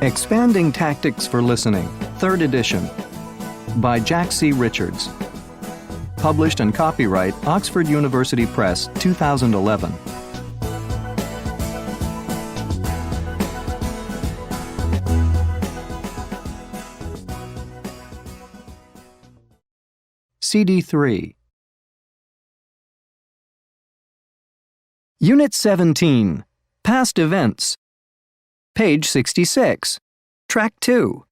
Expanding Tactics for Listening, 3rd edition, by Jack C. Richards. Published and copyright Oxford University Press, 2011. CD 3. Unit 17, Past Events. Page 66. Track 2.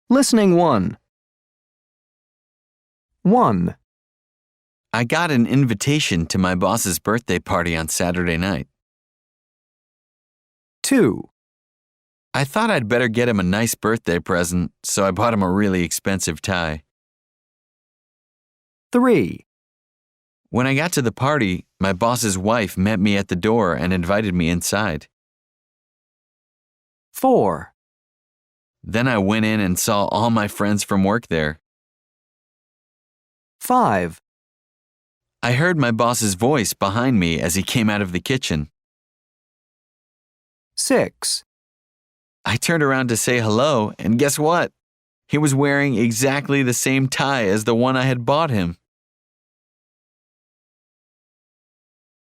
Listening 1. 1. I got an invitation to my boss's birthday party on Saturday night. 2. I thought I'd better get him a nice birthday present, so I bought him a really expensive tie. 3. When I got to the party, my boss's wife met me at the door and invited me inside. 4. Then I went in and saw all my friends from work there. 5. I heard my boss's voice behind me as he came out of the kitchen. 6. I turned around to say hello, and guess what? He was wearing exactly the same tie as the one I had bought him.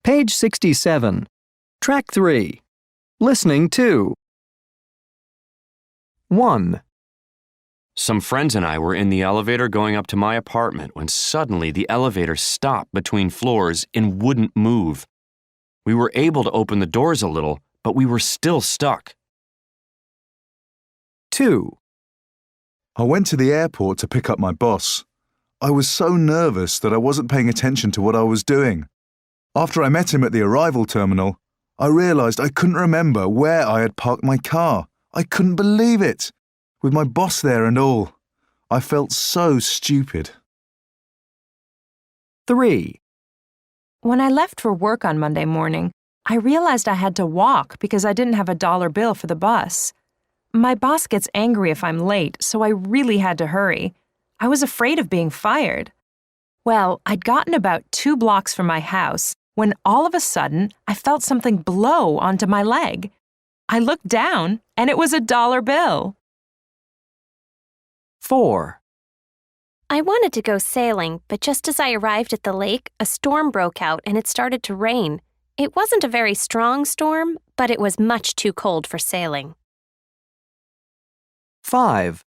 Page 67. Track 3. Listening 2. 1. Some friends and I were in the elevator going up to my apartment when suddenly the elevator stopped between floors and wouldn't move. We were able to open the doors a little, but we were still stuck. 2. I went to the airport to pick up my boss. I was so nervous that I wasn't paying attention to what I was doing. After I met him at the arrival terminal, I realized I couldn't remember where I had parked my car. I couldn't believe it. With my boss there and all. I felt so stupid. 3. When I left for work on Monday morning, I realized I had to walk because I didn't have a dollar bill for the bus. My boss gets angry if I'm late, so I really had to hurry. I was afraid of being fired. Well, I'd gotten about 2 blocks from my house when all of a sudden I felt something blow onto my leg. I looked down, and it was a dollar bill. 4. I wanted to go sailing, but just as I arrived at the lake, a storm broke out and it started to rain. It wasn't a very strong storm, but it was much too cold for sailing. 5.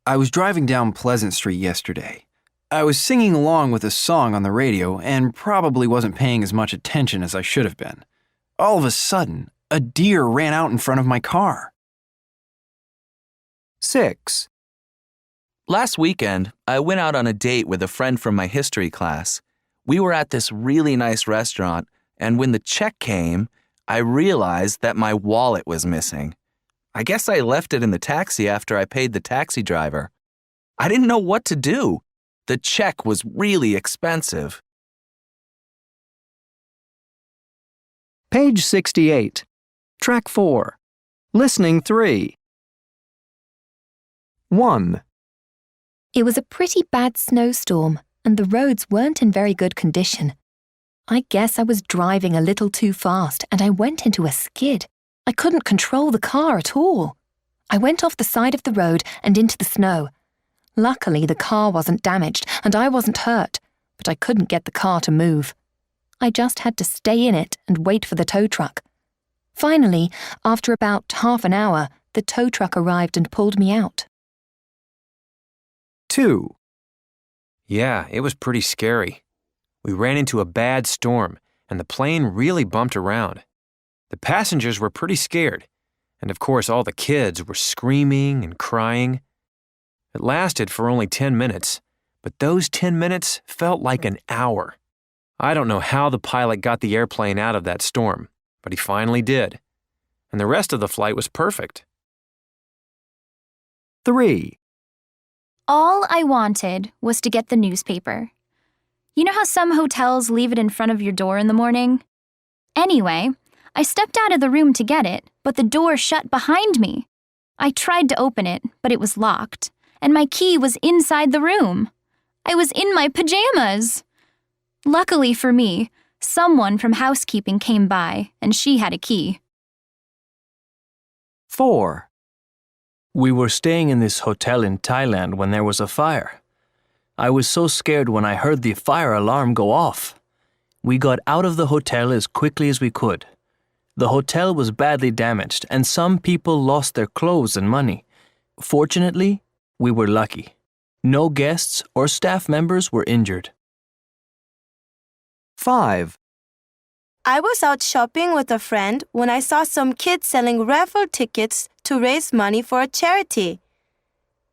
I was driving down Pleasant Street yesterday. I was singing along with a song on the radio and probably wasn't paying as much attention as I should have been. All of a sudden, a deer ran out in front of my car. 6. Last weekend, I went out on a date with a friend from my history class. We were at this really nice restaurant, and when the check came, I realized that my wallet was missing. I guess I left it in the taxi after I paid the taxi driver. I didn't know what to do. The check was really expensive. Page 68. Track 4. Listening 3. 1. It was a pretty bad snowstorm, and the roads weren't in very good condition. I guess I was driving a little too fast, and I went into a skid. I couldn't control the car at all. I went off the side of the road and into the snow. Luckily, the car wasn't damaged, and I wasn't hurt, but I couldn't get the car to move. I just had to stay in it and wait for the tow truck. Finally, after about half an hour, the tow truck arrived and pulled me out. 2. Yeah, it was pretty scary. We ran into a bad storm, and the plane really bumped around. The passengers were pretty scared, and of course all the kids were screaming and crying. It lasted for only 10 minutes, but those 10 minutes felt like an hour. I don't know how the pilot got the airplane out of that storm, but he finally did. And the rest of the flight was perfect. 3. All I wanted was to get the newspaper. You know how some hotels leave it in front of your door in the morning? Anyway, I stepped out of the room to get it, but the door shut behind me. I tried to open it, but it was locked, and my key was inside the room. I was in my pajamas. Luckily for me, someone from housekeeping came by, and she had a key. 4. We were staying in this hotel in Thailand when there was a fire. I was so scared when I heard the fire alarm go off. We got out of the hotel as quickly as we could. The hotel was badly damaged and some people lost their clothes and money. Fortunately, we were lucky. No guests or staff members were injured. 5. I was out shopping with a friend when I saw some kids selling raffle tickets to raise money for a charity.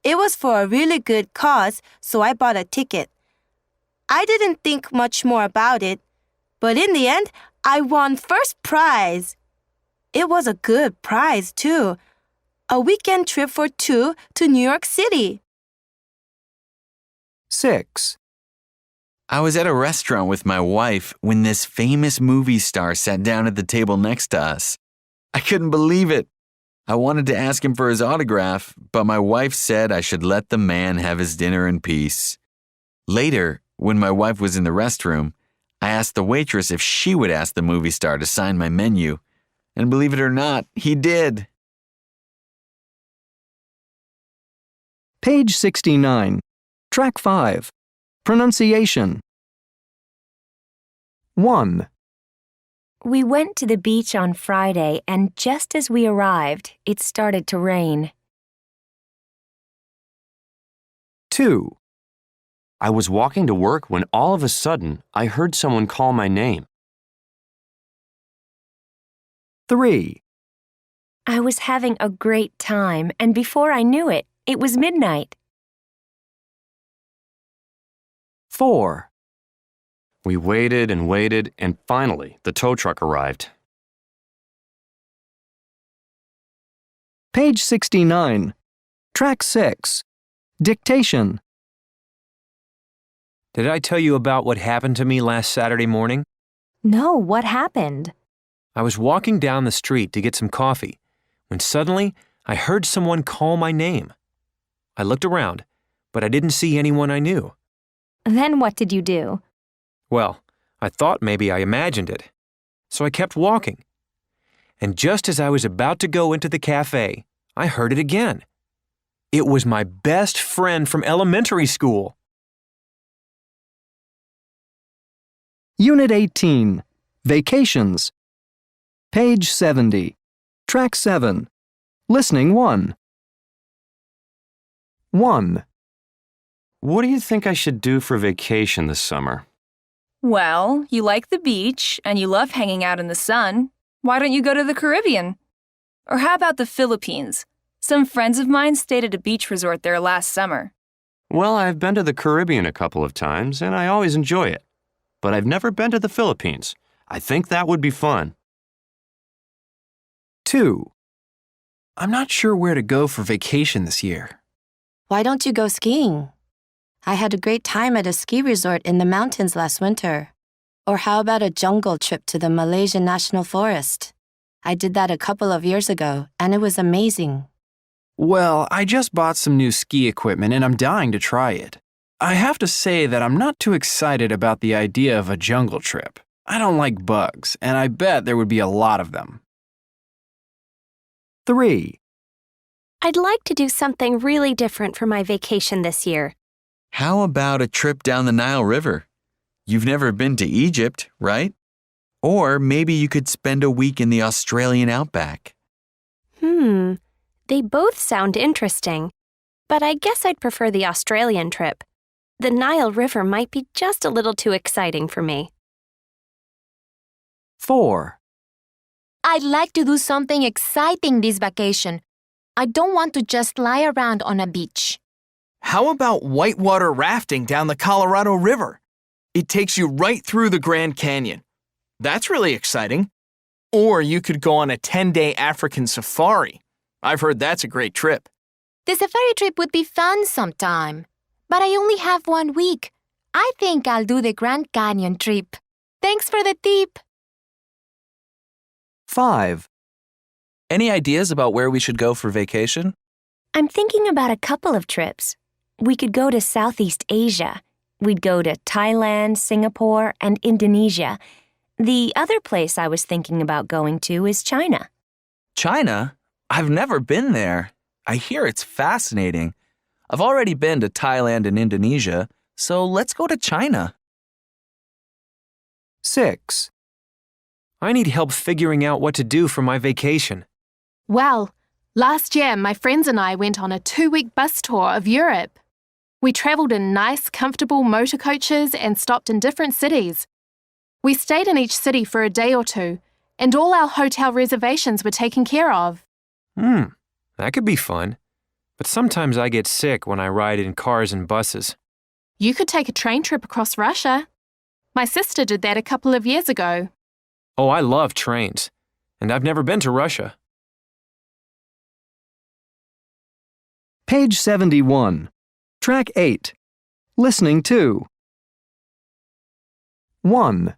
It was for a really good cause, so I bought a ticket. I didn't think much more about it, but in the end, I won first prize. It was a good prize, too. A weekend trip for 2 to New York City. 6. I was at a restaurant with my wife when this famous movie star sat down at the table next to us. I couldn't believe it. I wanted to ask him for his autograph, but my wife said I should let the man have his dinner in peace. Later, when my wife was in the restroom, I asked the waitress if she would ask the movie star to sign my menu. And believe it or not, he did. Page 69. Track 5. Pronunciation. 1. We went to the beach on Friday, and just as we arrived, it started to rain. 2. I was walking to work when all of a sudden I heard someone call my name. 3. I was having a great time, and before I knew it, it was midnight. 4. We waited and waited, and finally the tow truck arrived. Page 69. Track 6. Dictation. Did I tell you about what happened to me last Saturday morning? No, what happened? I was walking down the street to get some coffee when suddenly I heard someone call my name. I looked around, but I didn't see anyone I knew. Then what did you do? Well, I thought maybe I imagined it, so I kept walking. And just as I was about to go into the cafe, I heard it again. It was my best friend from elementary school. Unit 18. Vacations. Page 70. Track 7. Listening 1. 1. What do you think I should do for vacation this summer? Well, you like the beach and you love hanging out in the sun. Why don't you go to the Caribbean? Or how about the Philippines? Some friends of mine stayed at a beach resort there last summer. Well, I've been to the Caribbean a couple of times and I always enjoy it. But I've never been to the Philippines. I think that would be fun. 2. I'm not sure where to go for vacation this year. Why don't you go skiing? I had a great time at a ski resort in the mountains last winter. Or how about a jungle trip to the Malaysian National Forest? I did that a couple of years ago, and it was amazing. Well, I just bought some new ski equipment and I'm dying to try it. I have to say that I'm not too excited about the idea of a jungle trip. I don't like bugs, and I bet there would be a lot of them. 3. I'd like to do something really different for my vacation this year. How about a trip down the Nile River? You've never been to Egypt, right? Or maybe you could spend a week in the Australian outback. They both sound interesting. But I guess I'd prefer the Australian trip. The Nile River might be just a little too exciting for me. 4. I'd like to do something exciting this vacation. I don't want to just lie around on a beach. How about whitewater rafting down the Colorado River? It takes you right through the Grand Canyon. That's really exciting. Or you could go on a 10-day African safari. I've heard that's a great trip. The safari trip would be fun sometime. But I only have 1 week. I think I'll do the Grand Canyon trip. Thanks for the tip. 5. Any ideas about where we should go for vacation? I'm thinking about a couple of trips. We could go to Southeast Asia. We'd go to Thailand, Singapore, and Indonesia. The other place I was thinking about going to is China. China? I've never been there. I hear it's fascinating. I've already been to Thailand and Indonesia, so let's go to China. 6. I need help figuring out what to do for my vacation. Well, last year my friends and I went on a 2-week bus tour of Europe. We travelled in nice, comfortable motor coaches and stopped in different cities. We stayed in each city for a day or two, and all our hotel reservations were taken care of. That could be fun. But sometimes I get sick when I ride in cars and buses. You could take a train trip across Russia. My sister did that a couple of years ago. Oh, I love trains. And I've never been to Russia. Page 71. Track 8. Listening to. 1.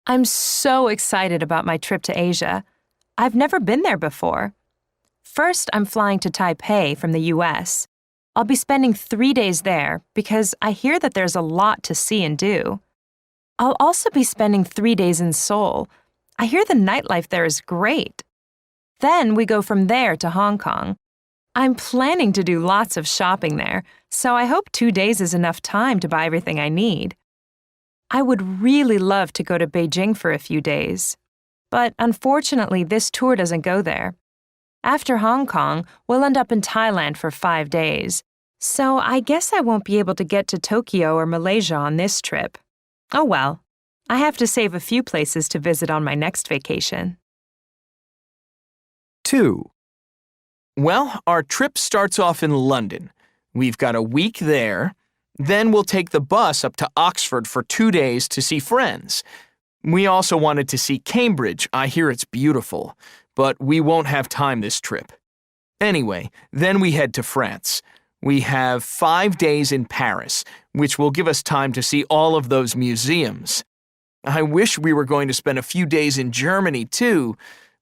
I'm so excited about my trip to Asia. I've never been there before. First, I'm flying to Taipei from the US. I'll be spending 3 days there because I hear that there's a lot to see and do. I'll also be spending 3 days in Seoul. I hear the nightlife there is great. Then we go from there to Hong Kong. I'm planning to do lots of shopping there, so I hope 2 days is enough time to buy everything I need. I would really love to go to Beijing for a few days, but unfortunately this tour doesn't go there. After Hong Kong, we'll end up in Thailand for 5 days, so I guess I won't be able to get to Tokyo or Malaysia on this trip. Oh well, I have to save a few places to visit on my next vacation. 2. Well, our trip starts off in London. We've got a week there. Then we'll take the bus up to Oxford for 2 days to see friends. We also wanted to see Cambridge. I hear it's beautiful, but we won't have time this trip. Anyway, then we head to France. We have 5 days in Paris, which will give us time to see all of those museums. I wish we were going to spend a few days in Germany too,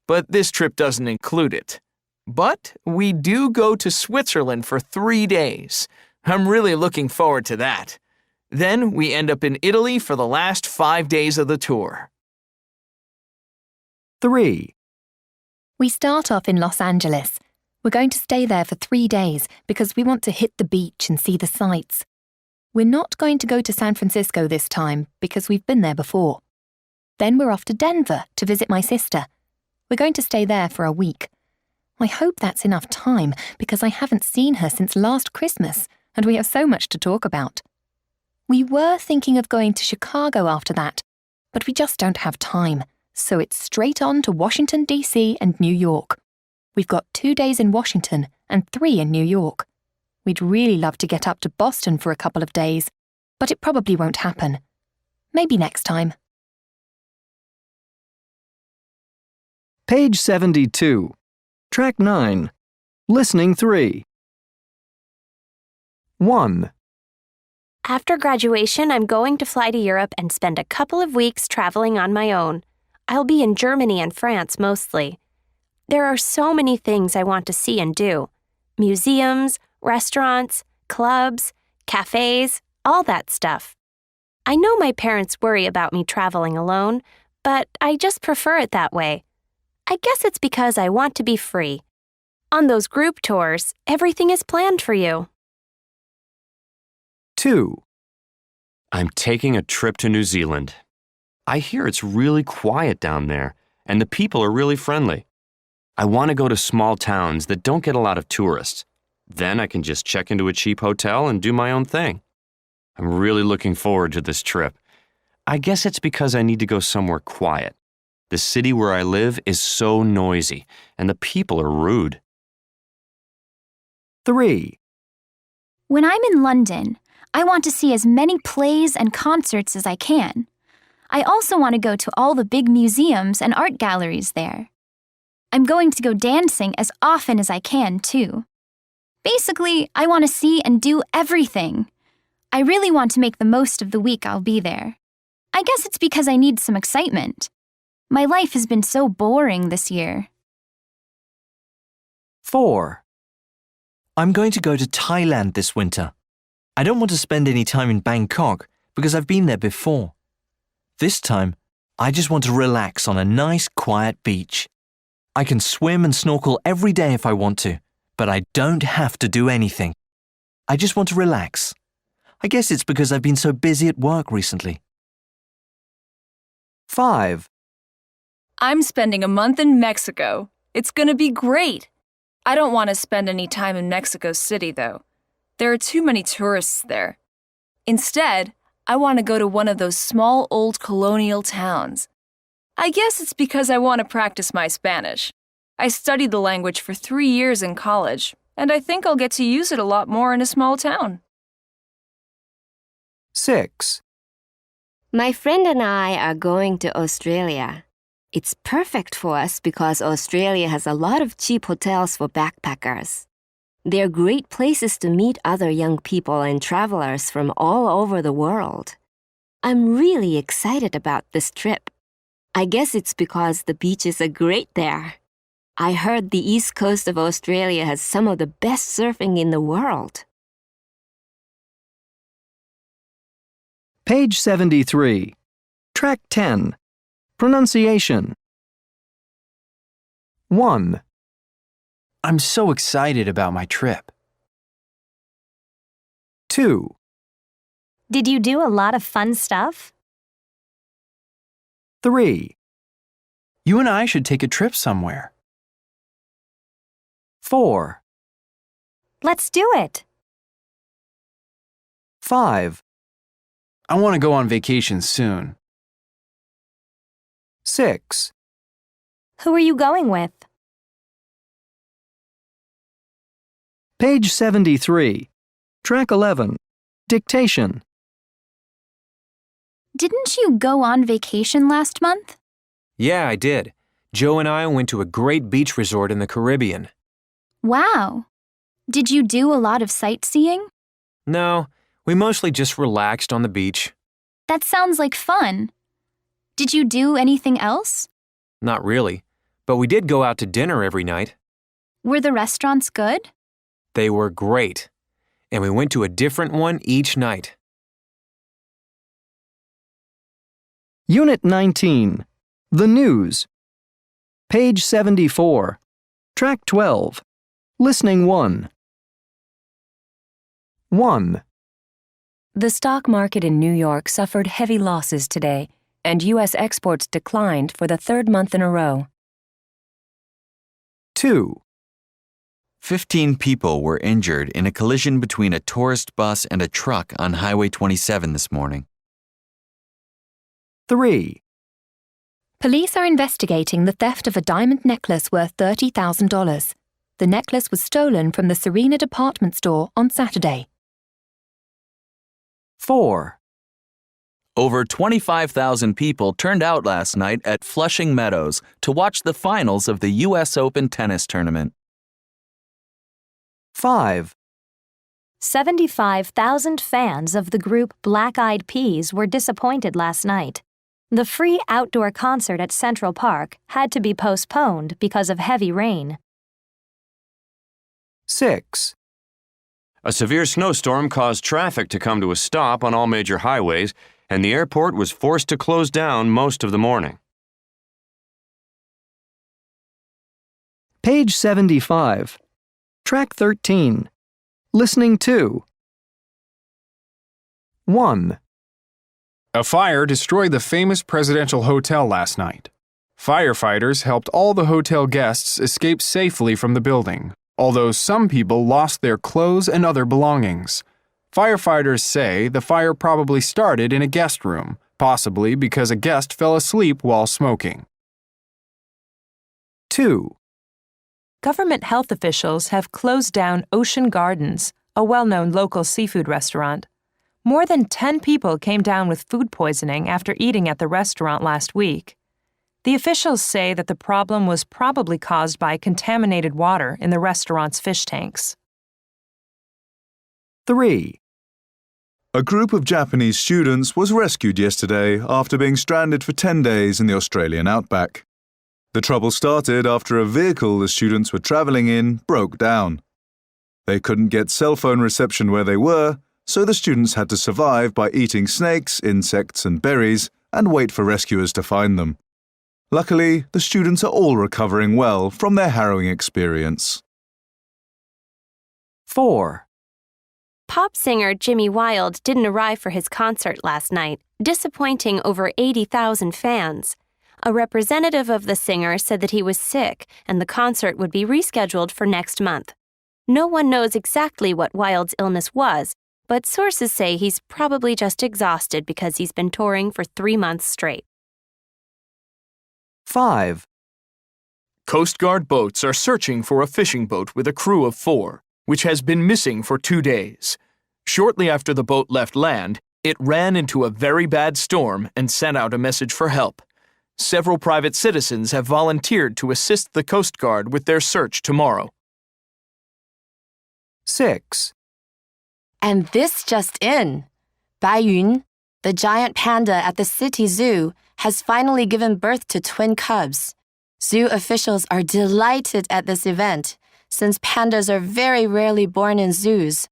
but this trip doesn't include it. But we do go to Switzerland for 3 days. I'm really looking forward to that. Then we end up in Italy for the last 5 days of the tour. 3. We start off in Los Angeles. We're going to stay there for 3 days because we want to hit the beach and see the sights. We're not going to go to San Francisco this time because we've been there before. Then we're off to Denver to visit my sister. We're going to stay there for a week. I hope that's enough time because I haven't seen her since last Christmas and we have so much to talk about. We were thinking of going to Chicago after that, but we just don't have time, so it's straight on to Washington, D.C. and New York. We've got 2 days in Washington and 3 in New York. We'd really love to get up to Boston for a couple of days, but it probably won't happen. Maybe next time. Page 72. Track 9. Listening 3. 1. After graduation, I'm going to fly to Europe and spend a couple of weeks traveling on my own. I'll be in Germany and France mostly. There are so many things I want to see and do. Museums, restaurants, clubs, cafes, all that stuff. I know my parents worry about me traveling alone, but I just prefer it that way. I guess it's because I want to be free. On those group tours, everything is planned for you. 2. I'm taking a trip to New Zealand. I hear it's really quiet down there, and the people are really friendly. I want to go to small towns that don't get a lot of tourists. Then I can just check into a cheap hotel and do my own thing. I'm really looking forward to this trip. I guess it's because I need to go somewhere quiet. The city where I live is so noisy, and the people are rude. 3. When I'm in London, I want to see as many plays and concerts as I can. I also want to go to all the big museums and art galleries there. I'm going to go dancing as often as I can, too. Basically, I want to see and do everything. I really want to make the most of the week I'll be there. I guess it's because I need some excitement. My life has been so boring this year. 4. I'm going to go to Thailand this winter. I don't want to spend any time in Bangkok because I've been there before. This time, I just want to relax on a nice, quiet beach. I can swim and snorkel every day if I want to, but I don't have to do anything. I just want to relax. I guess it's because I've been so busy at work recently. 5. I'm spending a month in Mexico. It's going to be great. I don't want to spend any time in Mexico City, though. There are too many tourists there. Instead, I want to go to one of those small old colonial towns. I guess it's because I want to practice my Spanish. I studied the language for 3 years in college, and I think I'll get to use it a lot more in a small town. 6. My friend and I are going to Australia. It's perfect for us because Australia has a lot of cheap hotels for backpackers. They're great places to meet other young people and travelers from all over the world. I'm really excited about this trip. I guess it's because the beaches are great there. I heard the east coast of Australia has some of the best surfing in the world. Page 73. Track 10. Pronunciation. 1. I'm so excited about my trip. 2. Did you do a lot of fun stuff? 3. You and I should take a trip somewhere. 4. Let's do it. 5. I want to go on vacation soon. 6. Who are you going with? Page 73. Track 11. Dictation. Didn't you go on vacation last month? Yeah, I did. Joe and I went to a great beach resort in the Caribbean. Wow. Did you do a lot of sightseeing? No, we mostly just relaxed on the beach. That sounds like fun. Did you do anything else? Not really, but we did go out to dinner every night. Were the restaurants good? They were great, and we went to a different one each night. Unit 19. The News. Page 74. Track 12. Listening 1. 1. The stock market in New York suffered heavy losses today, and U.S. exports declined for the third month in a row. 2. 15 people were injured in a collision between a tourist bus and a truck on Highway 27 this morning. 3. Police are investigating the theft of a diamond necklace worth $30,000. The necklace was stolen from the Serena department store on Saturday. 4. Over 25,000 people turned out last night at Flushing Meadows to watch the finals of the U.S. Open tennis tournament. 5. 75,000 fans of the group Black Eyed Peas were disappointed last night. The free outdoor concert at Central Park had to be postponed because of heavy rain. 6. A severe snowstorm caused traffic to come to a stop on all major highways, and the airport was forced to close down most of the morning. Page 75. Track 13. Listening 2. 1. A fire destroyed the famous presidential hotel last night. Firefighters helped all the hotel guests escape safely from the building, although some people lost their clothes and other belongings. Firefighters say the fire probably started in a guest room, possibly because a guest fell asleep while smoking. 2. Government health officials have closed down Ocean Gardens, a well-known local seafood restaurant. More than 10 people came down with food poisoning after eating at the restaurant last week. The officials say that the problem was probably caused by contaminated water in the restaurant's fish tanks. 3. A group of Japanese students was rescued yesterday after being stranded for 10 days in the Australian outback. The trouble started after a vehicle the students were travelling in broke down. They couldn't get cell phone reception where they were, so the students had to survive by eating snakes, insects and berries and wait for rescuers to find them. Luckily, the students are all recovering well from their harrowing experience. 4. Pop singer Jimmy Wild didn't arrive for his concert last night, disappointing over 80,000 fans. A representative of the singer said that he was sick and the concert would be rescheduled for next month. No one knows exactly what Wild's illness was, but sources say he's probably just exhausted because he's been touring for 3 months straight. 5. Coast Guard boats are searching for a fishing boat with a crew of 4, which has been missing for 2 days. Shortly after the boat left land, it ran into a very bad storm and sent out a message for help. Several private citizens have volunteered to assist the Coast Guard with their search tomorrow. 6. And this just in. Bai Yun, the giant panda at the city zoo, has finally given birth to twin cubs. Zoo officials are delighted at this event, since pandas are very rarely born in zoos.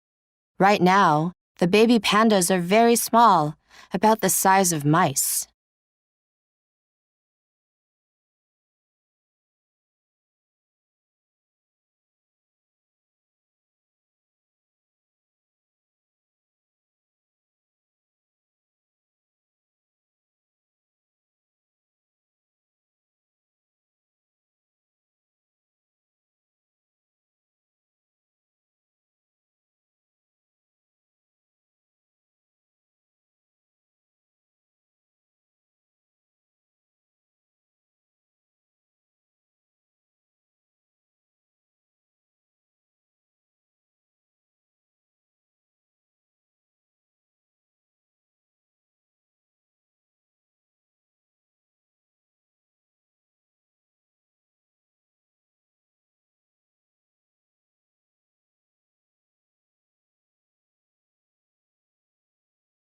Right now, the baby pandas are very small, about the size of mice.